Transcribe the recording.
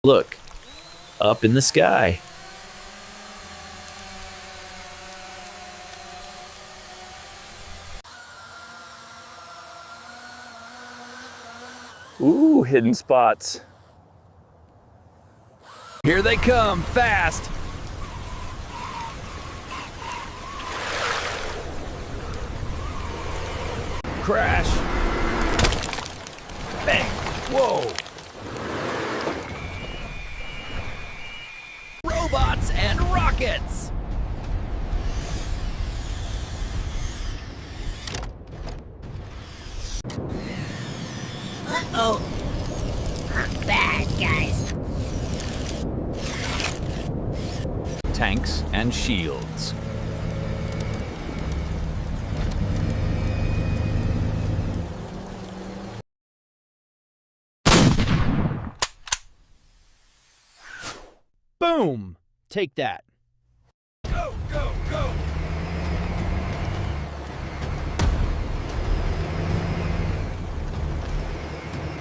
Look, up in the sky. Ooh, hidden spots. Here they come, fast! Crash! Bang! Whoa! Robots and rockets! Uh-oh. Bad guys. Tanks and shields. Boom! Take that.